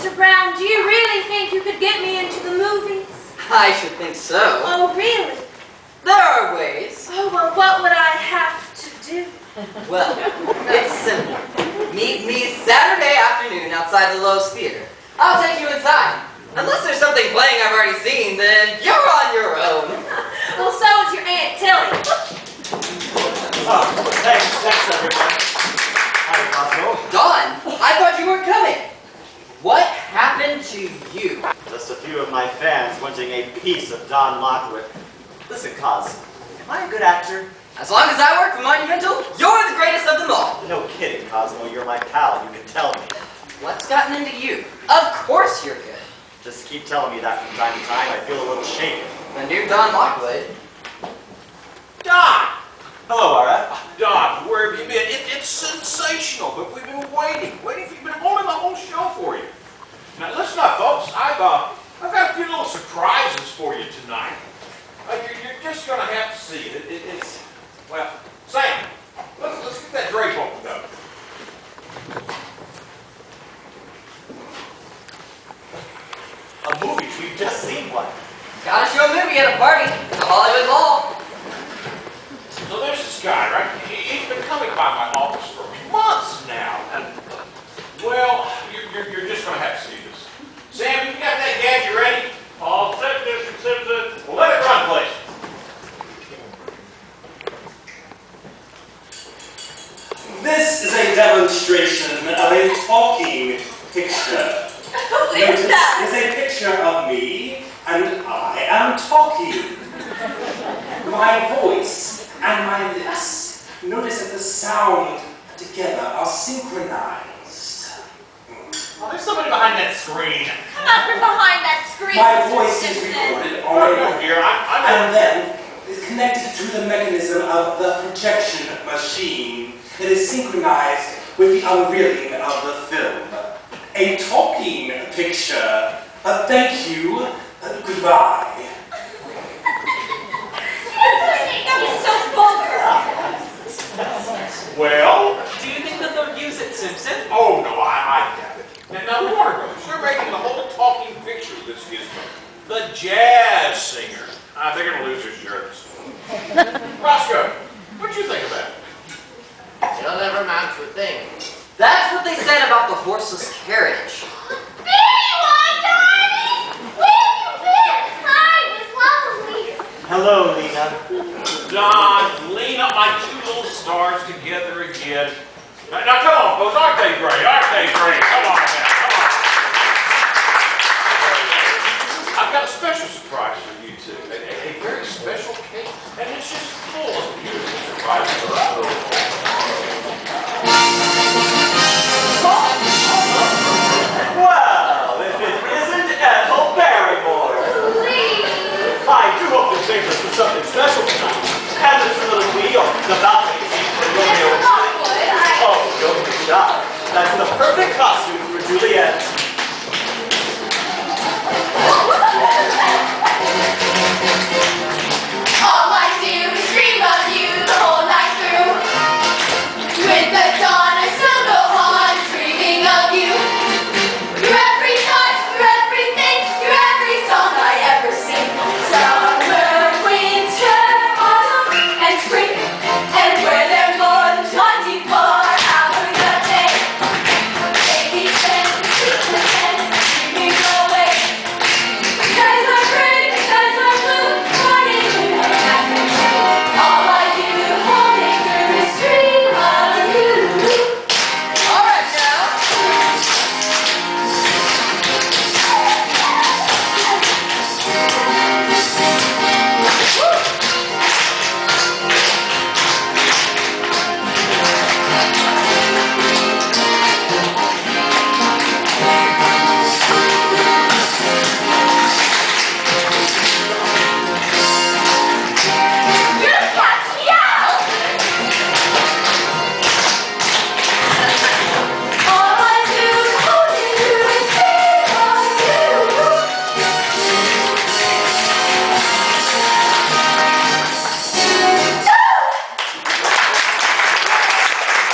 Mr. Brown, do you really think you could get me into the movies? I should think so. Oh, really? There are ways. Oh, well, what would I have to do? Well, it's simple. Meet me Saturday afternoon outside the Lowe's Theater. I'll take you inside. Unless there's something playing I've already seen, then you're on your own. Well, so is your Aunt Tilly. Oh, thanks everyone. Hi, Cosmo. Dawn, I thought you weren't coming. What happened to you? Just a few of my fans wanting a piece of Don Lockwood. Listen, Cos, am I a good actor? As long as I work for Monumental, you're the greatest of them all. No kidding, Cosmo. You're my pal. You can tell me. What's gotten into you? Of course you're good. Just keep telling me that from time to time. I feel a little shaken. The new Don Lockwood. Don! Hello, Ara. Don, where have you been? It's sensational, but we've been waiting for you. We've been holding the whole show for you. Now, listen up, folks. I've got a few little surprises for you tonight. You're just going to have to see it. It's, well, Sam, let's get that drape opened up. A movie. We've just seen one. Gotta show a movie at a party. The Hollywood Bowl. So there's this guy, right? He's been coming by my office for months now. And, well, you're just going to have to see this. Sam, you got that gadget ready? All set, Mr. Simpson. Well, let it run, please. This is a demonstration of a talking picture. Who is that? It's a picture of me, and I am talking. My voice and my lips, notice that the sound together are synchronized. Oh, there's somebody behind that screen. Come out from behind that screen, My Mr. voice is Simpson. recorded Oh, on here, I'm and then is connected to the mechanism of the projection machine that is synchronized with the unreeling of the film. A talking picture. Thank you. Goodbye. That was so vulgar. Well, Do you think that they'll use it, Simpson? oh no, I doubt it. Now, Warner Brothers, they're making the whole talking picture of this gizmo. The jazz singer. They're going to lose their shirts. Roscoe, what'd you think about it? It'll never amount to a thing. That's what they said about the horseless carriage. Anyone, darling? Where have you been? Hi, Miss Lovely. Hello, Lena. Don, Lena, my two little stars together again. Now come on, folks, aren't they great? Aren't they great? Come on now.